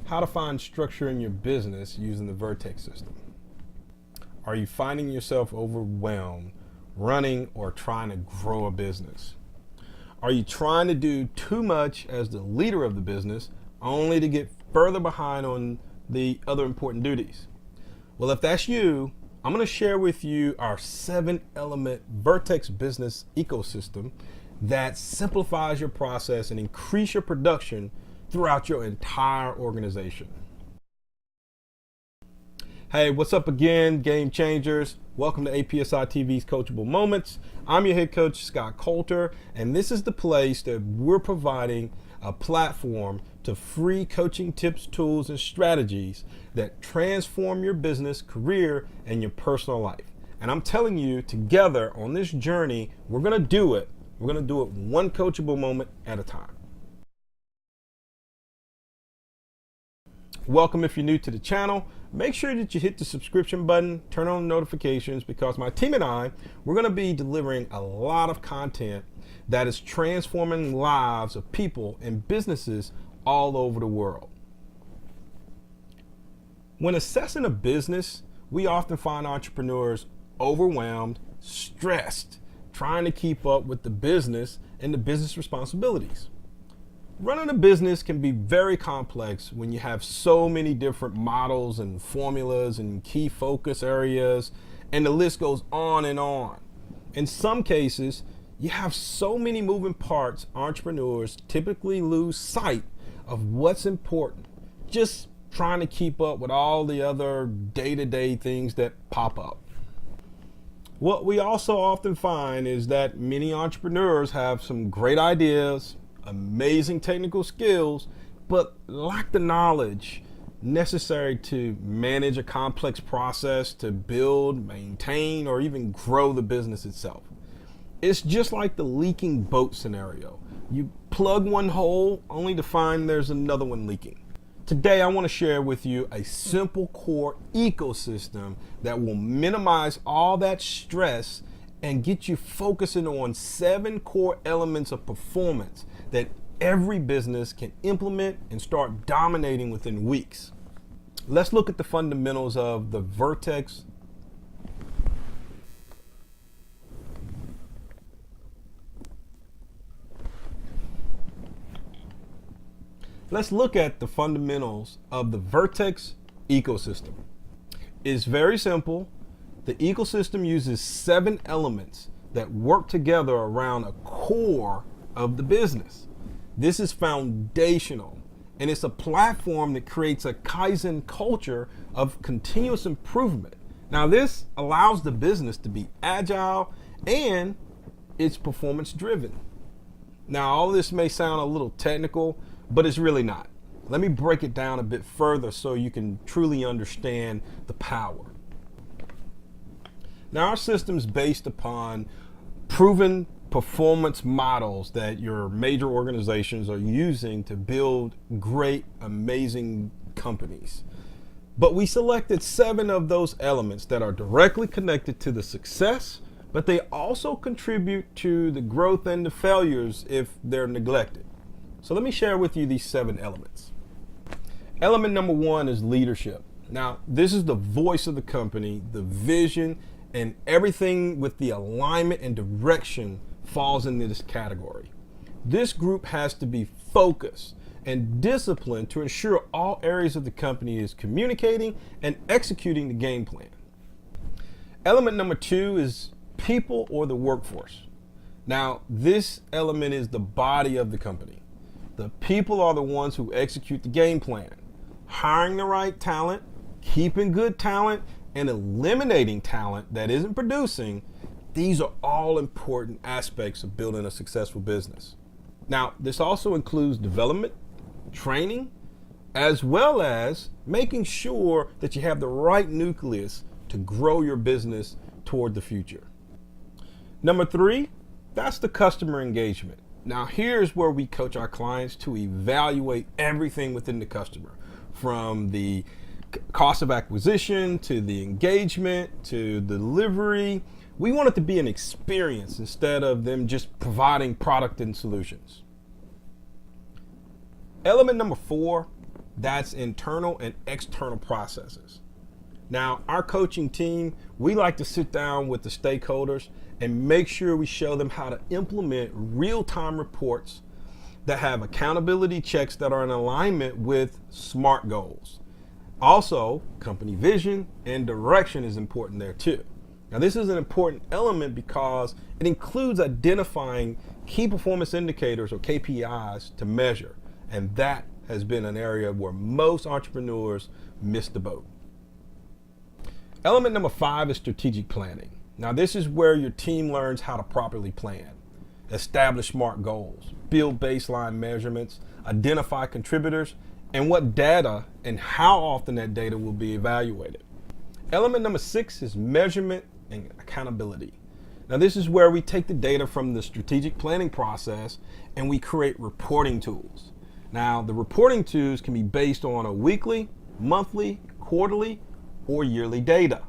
how to find structure in your business using the Vertex system. Are you finding yourself overwhelmed running or trying to grow a business? Are you trying to do too much as the leader of the business only to get further behind on the other important duties? Well, if that's you, I'm going to share with you our 7-element Vertex business ecosystem that simplifies your process and increase your production throughout your entire organization. Hey, what's up again, game changers? Welcome to APSI TV's Coachable Moments. I'm your head coach, Scott Coulter, and this is the place that we're providing a platform to free coaching tips, tools, and strategies that transform your business, career, and your personal life. And I'm telling you, together on this journey, we're going to do it. We're going to do it one coachable moment at a time. Welcome if you're new to the channel. Make sure that you hit the subscription button, turn on notifications, because my team and I, we're going to be delivering a lot of content that is transforming lives of people and businesses all over the world. When assessing a business, we often find entrepreneurs overwhelmed, stressed, trying to keep up with the business and the business responsibilities. Running a business can be very complex when you have so many different models and formulas and key focus areas, and the list goes on and on. In some cases, you have so many moving parts, entrepreneurs typically lose sight of what's important, just trying to keep up with all the other day-to-day things that pop up. What we also often find is that many entrepreneurs have some great ideas, amazing technical skills, but lack the knowledge necessary to manage a complex process to build, maintain, or even grow the business itself. It's just like the leaking boat scenario. You plug one hole only to find there's another one leaking. Today, I want to share with you a simple core ecosystem that will minimize all that stress and get you focusing on 7 core elements of performance that every business can implement and start dominating within weeks. Let's look at the fundamentals of the Vertex. Let's look at the fundamentals of the Vertex ecosystem. It's very simple. The ecosystem uses 7 elements that work together around a core of the business. This is foundational, and it's a platform that creates a Kaizen culture of continuous improvement. Now, this allows the business to be agile and it's performance driven. Now, all this may sound a little technical, but it's really not. Let me break it down a bit further so you can truly understand the power. Now, our system's based upon proven performance models that your major organizations are using to build great, amazing companies. But we selected 7 of those elements that are directly connected to the success, but they also contribute to the growth and the failures if they're neglected. So let me share with you these 7 elements. Element number 1 is leadership. Now, this is the voice of the company, the vision, and everything with the alignment and direction falls into this category. This group has to be focused and disciplined to ensure all areas of the company is communicating and executing the game plan. Element number 2 is people or the workforce. Now, this element is the body of the company. The people are the ones who execute the game plan. Hiring the right talent, keeping good talent, and eliminating talent that isn't producing, these are all important aspects of building a successful business. Now, this also includes development, training, as well as making sure that you have the right nucleus to grow your business toward the future. Number 3, that's the customer engagement. Now, here's where we coach our clients to evaluate everything within the customer, from the cost of acquisition to the engagement to delivery. We want it to be an experience instead of them just providing product and solutions. Element number 4 That's internal and external processes. Now, our coaching team, we like to sit down with the stakeholders and make sure we show them how to implement real-time reports that have accountability checks that are in alignment with SMART goals. Also, company vision and direction is important there too. Now, this is an important element because it includes identifying key performance indicators or KPIs to measure, and that has been an area where most entrepreneurs miss the boat. Element number 5 is strategic planning. Now, this is where your team learns how to properly plan, establish SMART goals, build baseline measurements, identify contributors, and what data and how often that data will be evaluated. Element number 6 is measurement and accountability. Now, this is where we take the data from the strategic planning process and we create reporting tools. Now, the reporting tools can be based on a weekly, monthly, quarterly, or yearly data.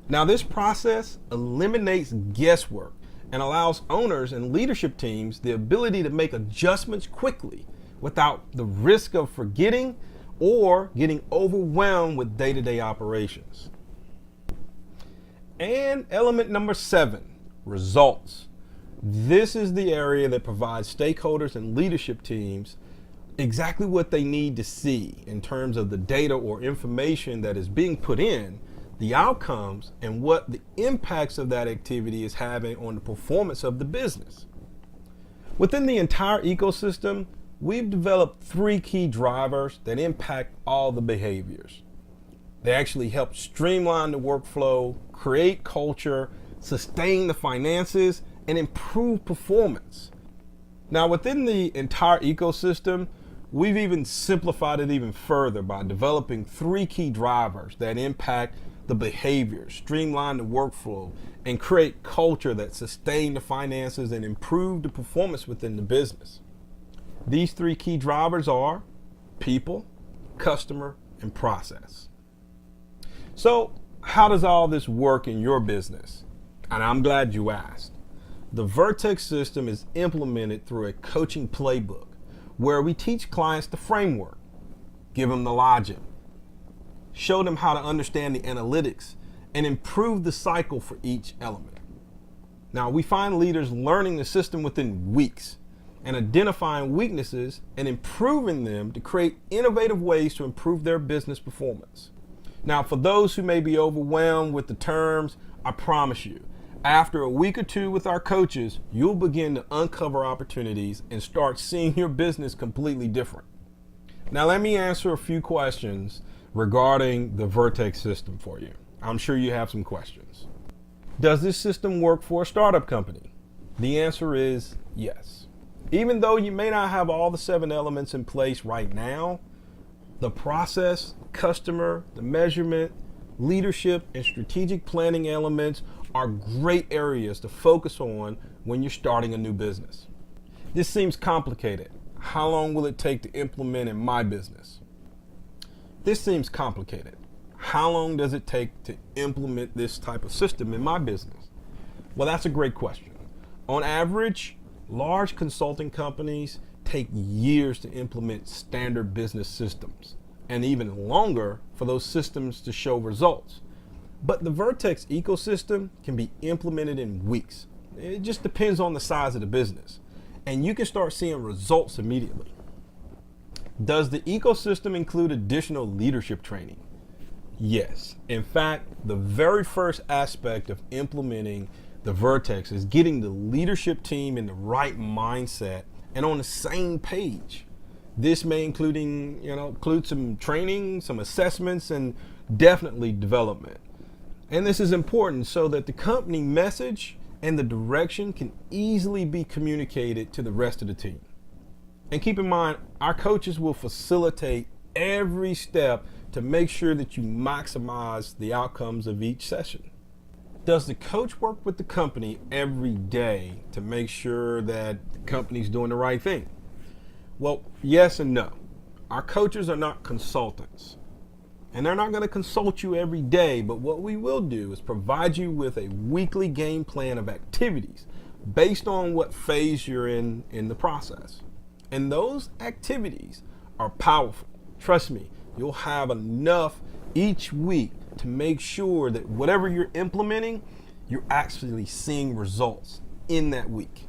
Now, this process eliminates guesswork and allows owners and leadership teams the ability to make adjustments quickly without the risk of forgetting or getting overwhelmed with day-to-day operations. And element number 7, results. This is the area that provides stakeholders and leadership teams exactly what they need to see in terms of the data or information that is being put in, the outcomes, and what the impacts of that activity is having on the performance of the business. Within the entire ecosystem, we've developed 3 key drivers that impact all the behaviors. They actually help streamline the workflow, create culture, sustain the finances, and improve performance. Now, within the entire ecosystem, we've even simplified it even further by developing 3 key drivers that impact the behavior, streamline the workflow, and create culture that sustain the finances and improve the performance within the business. These 3 key drivers are people, customer, and process. So, how does all this work in your business? And I'm glad you asked. The Vertex system is implemented through a coaching playbook where we teach clients the framework, give them the logic, show them how to understand the analytics, and improve the cycle for each element. Now, we find leaders learning the system within weeks and identifying weaknesses and improving them to create innovative ways to improve their business performance. Now, for those who may be overwhelmed with the terms, I promise you, after a week or 2 with our coaches, you'll begin to uncover opportunities and start seeing your business completely different. Now, let me answer a few questions regarding the Vertex system for you. I'm sure you have some questions. Does this system work for a startup company? The answer is yes. Even though you may not have all the 7 elements in place right now, the process, customer, the measurement, leadership, and strategic planning elements are great areas to focus on when you're starting a new business. This seems complicated. How long will it take to implement in my business? This seems complicated. How long does it take to implement this type of system in my business? Well, that's a great question. On average, large consulting companies take years to implement standard business systems, and even longer for those systems to show results. But the Vertex ecosystem can be implemented in weeks. It just depends on the size of the business, and you can start seeing results immediately. Does the ecosystem include additional leadership training? Yes. In fact, the very first aspect of implementing the Vertex is getting the leadership team in the right mindset and on the same page. This may include some training, some assessments, and definitely development. And this is important so that the company message and the direction can easily be communicated to the rest of the team. And keep in mind, our coaches will facilitate every step to make sure that you maximize the outcomes of each session. Does the coach work with the company every day to make sure that the company's doing the right thing? Well, yes and no. Our coaches are not consultants, and they're not going to consult you every day, but what we will do is provide you with a weekly game plan of activities based on what phase you're in the process. And those activities are powerful. Trust me, you'll have enough each week to make sure that whatever you're implementing, you're actually seeing results in that week.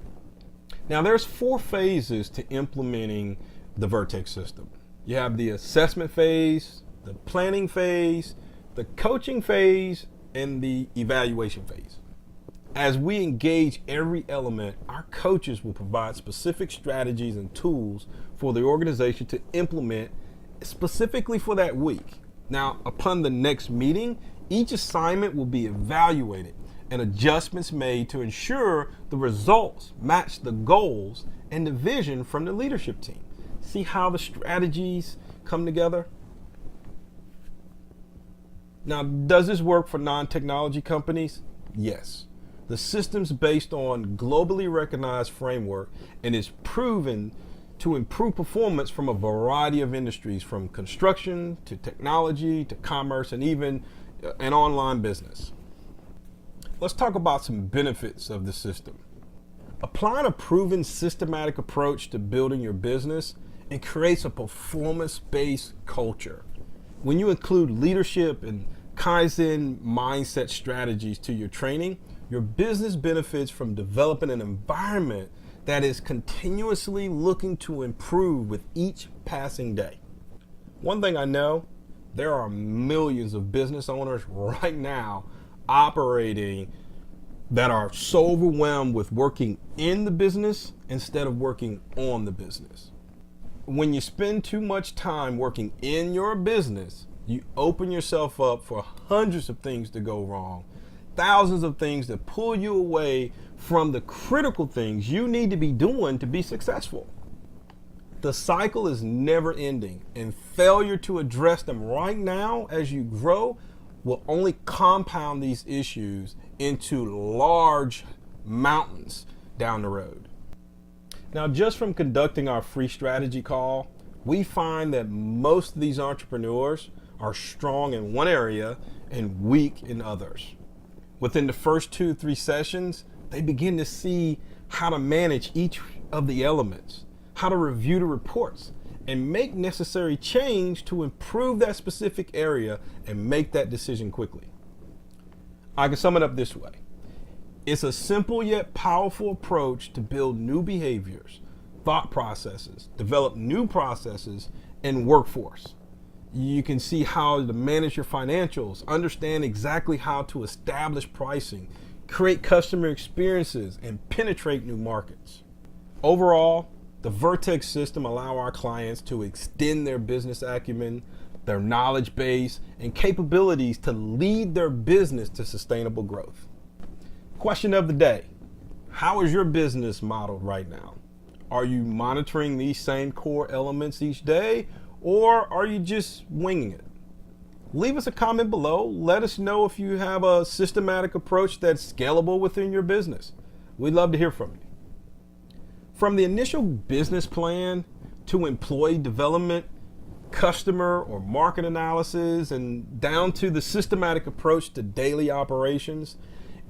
Now, there's 4 phases to implementing the Vertex system. You have the assessment phase, the planning phase, the coaching phase, and the evaluation phase. As we engage every element, our coaches will provide specific strategies and tools for the organization to implement specifically for that week. Now, upon the next meeting, each assignment will be evaluated and adjustments made to ensure the results match the goals and the vision from the leadership team. See how the strategies come together? Now, does this work for non-technology companies? Yes. The system's based on globally recognized framework and is proven to improve performance from a variety of industries, from construction to technology to commerce and even an online business. Let's talk about some benefits of the system. Applying a proven systematic approach to building your business, it creates a performance-based culture. When you include leadership and Kaizen mindset strategies to your training, your business benefits from developing an environment that is continuously looking to improve with each passing day. One thing I know, there are millions of business owners right now operating that are so overwhelmed with working in the business instead of working on the business. When you spend too much time working in your business, you open yourself up for hundreds of things to go wrong, thousands of things that pull you away from the critical things you need to be doing to be successful. The cycle is never ending, and failure to address them right now as you grow will only compound these issues into large mountains down the road. Now, just from conducting our free strategy call, we find that most of these entrepreneurs are strong in one area and weak in others. Within the first 2-3 sessions, they begin to see how to manage each of the elements, how to review the reports, and make necessary change to improve that specific area and make that decision quickly. I can sum it up this way. It's a simple yet powerful approach to build new behaviors, thought processes, develop new processes, and workforce. You can see how to manage your financials, understand exactly how to establish pricing, create customer experiences, and penetrate new markets. Overall, the Vertex system allows our clients to extend their business acumen, their knowledge base, and capabilities to lead their business to sustainable growth. Question of the day: how is your business modeled right now? Are you monitoring these same core elements each day, or are you just winging it? Leave us a comment below. Let us know if you have a systematic approach that's scalable within your business. We'd love to hear from you. From the initial business plan to employee development, customer or market analysis, and down to the systematic approach to daily operations,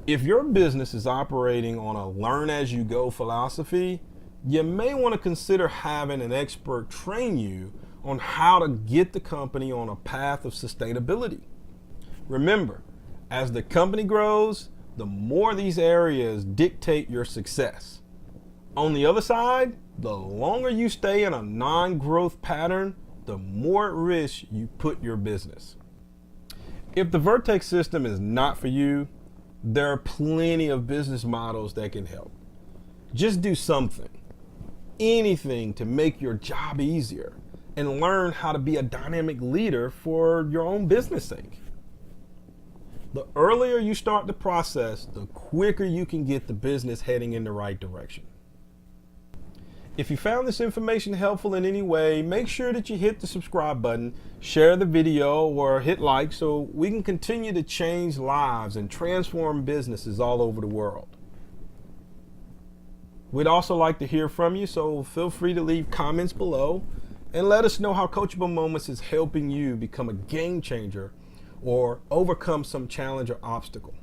if your business is operating on a learn-as-you-go philosophy, you may want to consider having an expert train you on how to get the company on a path of sustainability. Remember, as the company grows, the more these areas dictate your success. On the other side, the longer you stay in a non-growth pattern, the more at risk you put your business. If the Vertex system is not for you, there are plenty of business models that can help. Just do something, anything to make your job easier and learn how to be a dynamic leader for your own business sake. The earlier you start the process, the quicker you can get the business heading in the right direction. If you found this information helpful in any way, make sure that you hit the subscribe button, share the video, or hit like so we can continue to change lives and transform businesses all over the world. We'd also like to hear from you, so feel free to leave comments below and let us know how Coachable Moments is helping you become a game changer or overcome some challenge or obstacle.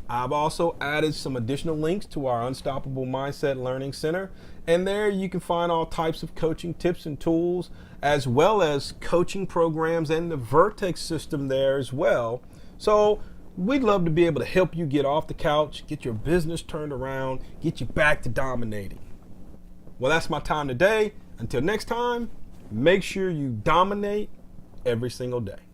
I've also added some additional links to our Unstoppable Mindset Learning Center, and there you can find all types of coaching tips and tools, as well as coaching programs and the Vertex system there as well. So we'd love to be able to help you get off the couch, get your business turned around, get you back to dominating. Well, that's my time today. Until next time, make sure you dominate every single day.